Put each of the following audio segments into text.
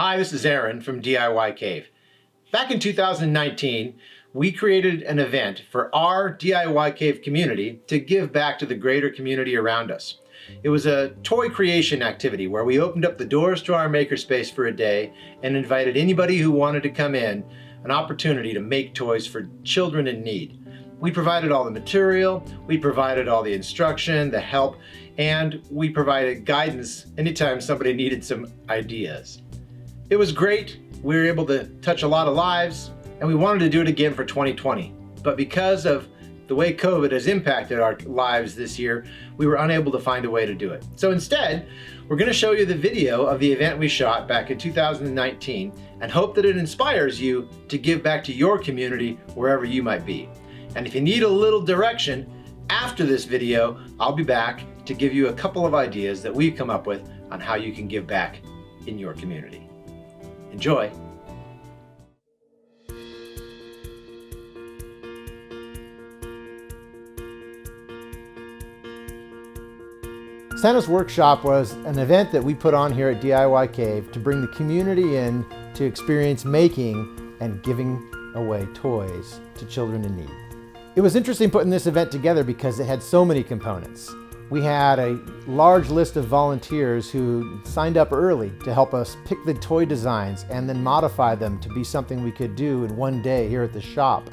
Hi, this is Aaron from DIYcave. Back in 2019, we created an event for our DIYcave community to give back to the greater community around us. It was a toy creation activity where we opened up the doors to our makerspace for a day and invited anybody who wanted to come in an opportunity to make toys for children in need. We provided all the material, we provided all the instruction, the help, and we provided guidance anytime somebody needed some ideas. It was great. We were able to touch a lot of lives, and we wanted to do it again for 2020. But because of the way COVID has impacted our lives this year, we were unable to find a way to do it. So instead, we're going to show you the video of the event we shot back in 2019 and hope that it inspires you to give back to your community wherever you might be. And if you need a little direction, after this video, I'll be back to give you a couple of ideas that we've come up with on how you can give back in your community. Enjoy. Santa's Workshop was an event that we put on here at DIYcave to bring the community in to experience making and giving away toys to children in need. It was interesting putting this event together because it had so many components. We had a large list of volunteers who signed up early to help us pick the toy designs and then modify them to be something we could do in one day here at the shop,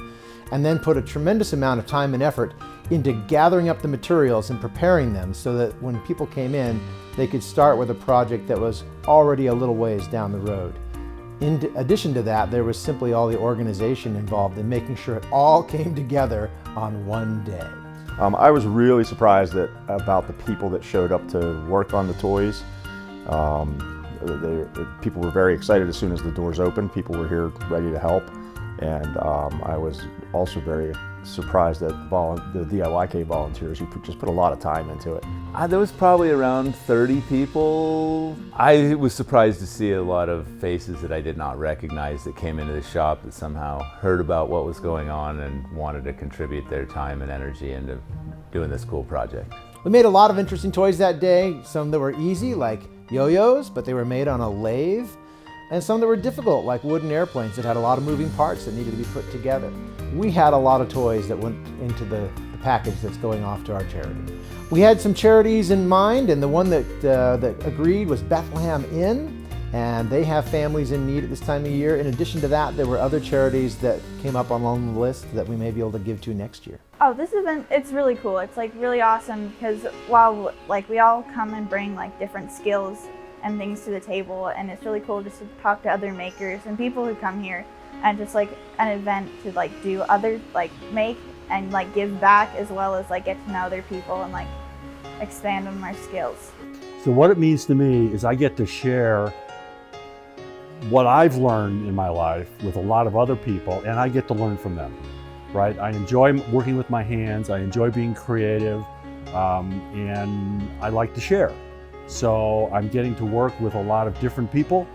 and then put a tremendous amount of time and effort into gathering up the materials and preparing them so that when people came in, they could start with a project that was already a little ways down the road. In addition to that, there was simply all the organization involved in making sure it all came together on one day. I was really surprised about the people that showed up to work on the toys. People were very excited as soon as the doors opened. People were here ready to help. And I was also very surprised at the DIYcave volunteers who just put a lot of time into it. There was probably around 30 people. I was surprised to see a lot of faces that I did not recognize that came into the shop that somehow heard about what was going on and wanted to contribute their time and energy into doing this cool project. We made a lot of interesting toys that day. Some that were easy, like yo-yos, but they were made on a lathe. And some that were difficult, like wooden airplanes that had a lot of moving parts that needed to be put together. We had a lot of toys that went into the package that's going off to our charity. We had some charities in mind, and the one that agreed was Bethlehem Inn, and they have families in need at this time of year. In addition to that, there were other charities that came up along the list that we may be able to give to next year. Oh, this event, it's really cool. It's like really awesome because while we all come and bring like different skills and things to the table, and it's really cool just to talk to other makers and people who come here, and just like an event to like do other make and like give back, as well as like get to know other people and like expand on our skills. So what it means to me is I get to share what I've learned in my life with a lot of other people, and I get to learn from them, right? I enjoy working with my hands, I enjoy being creative, and I like to share. So I'm getting to work with a lot of different people.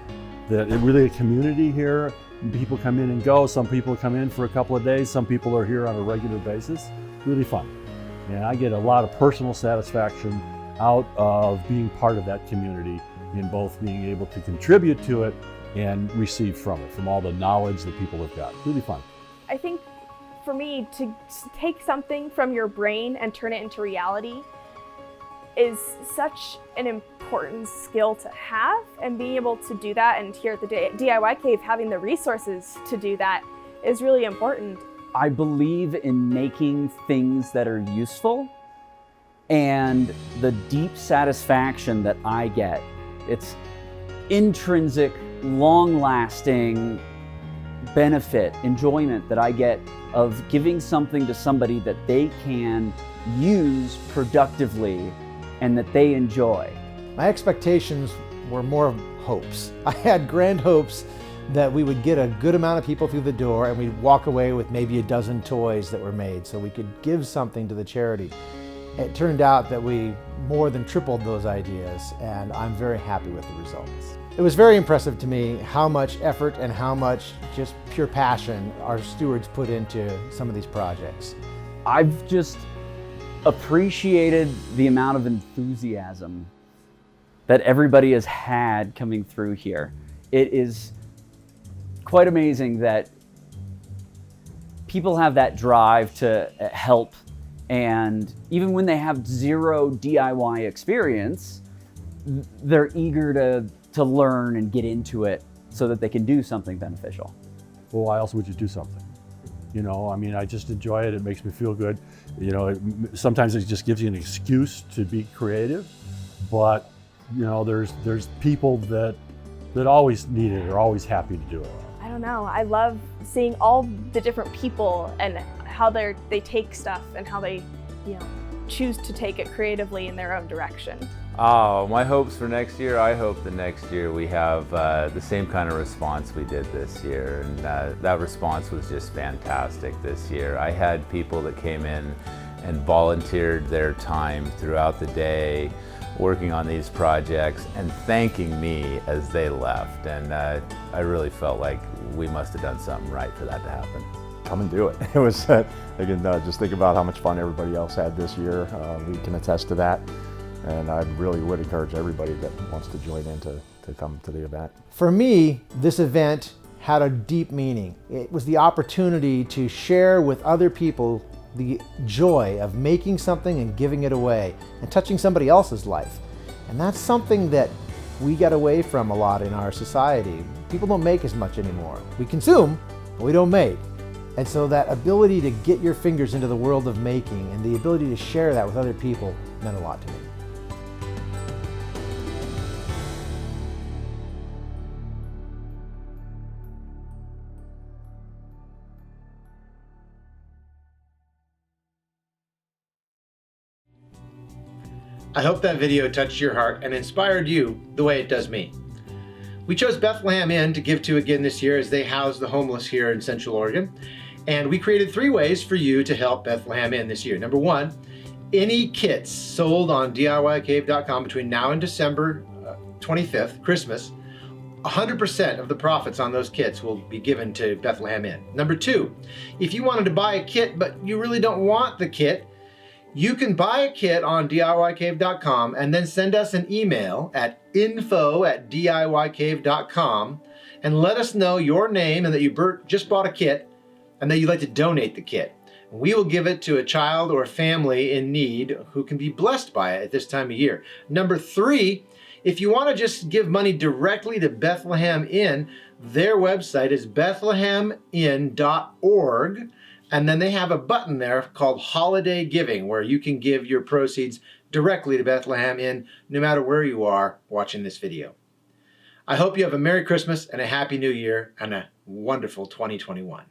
It's really a community here. People come in and go. Some people come in for a couple of days. Some people are here on a regular basis. Really fun. And I get a lot of personal satisfaction out of being part of that community, in both being able to contribute to it and receive from it, from all the knowledge that people have got. Really fun. I think for me, to take something from your brain and turn it into reality is such an important skill to have, and being able to do that, and here at the DIYcave having the resources to do that is really important. I believe in making things that are useful, and the deep satisfaction that I get, it's intrinsic, long-lasting benefit, enjoyment that I get of giving something to somebody that they can use productively and that they enjoy. My expectations were more of hopes. I had grand hopes that we would get a good amount of people through the door and we'd walk away with maybe a dozen toys that were made so we could give something to the charity. It turned out that we more than tripled those ideas, and I'm very happy with the results. It was very impressive to me how much effort and how much just pure passion our stewards put into some of these projects. I've just appreciated the amount of enthusiasm that everybody has had coming through here. It is quite amazing that people have that drive to help, and even when they have zero DIY experience, they're eager to learn and get into it so that they can do something beneficial. Well, why else would you do something? You know, I mean, I just enjoy it. It makes me feel good. You know, sometimes it just gives you an excuse to be creative, but you know, there's people that always need it, are always happy to do it. I don't know. I love seeing all the different people and how they take stuff and how they, choose to take it creatively in their own direction. Oh, my hopes for next year, I hope the next year we have the same kind of response we did this year, and that response was just fantastic this year. I had people that came in and volunteered their time throughout the day working on these projects and thanking me as they left, and I really felt like we must have done something right for that to happen. Come and do it. It was, again, just think about how much fun everybody else had this year. We can attest to that. And I really would encourage everybody that wants to join in to come to the event. For me, this event had a deep meaning. It was the opportunity to share with other people the joy of making something and giving it away and touching somebody else's life. And that's something that we get away from a lot in our society. People don't make as much anymore. We consume, but we don't make. And so that ability to get your fingers into the world of making and the ability to share that with other people meant a lot to me. I hope that video touched your heart and inspired you the way it does me. We chose Bethlehem Inn to give to again this year as they house the homeless here in Central Oregon. And we created 3 ways for you to help Bethlehem Inn this year. Number 1, any kits sold on DIYcave.com between now and December 25th, Christmas, 100% of the profits on those kits will be given to Bethlehem Inn. Number 2, if you wanted to buy a kit but you really don't want the kit, you can buy a kit on DIYcave.com and then send us an email at info@DIYcave.com and let us know your name and that you just bought a kit and that you'd like to donate the kit. We will give it to a child or family in need who can be blessed by it at this time of year. Number 3, if you want to just give money directly to Bethlehem Inn, their website is bethleheminn.org. And then they have a button there called Holiday Giving, where you can give your proceeds directly to Bethlehem Inn, no matter where you are watching this video. I hope you have a Merry Christmas and a Happy New Year and a wonderful 2021.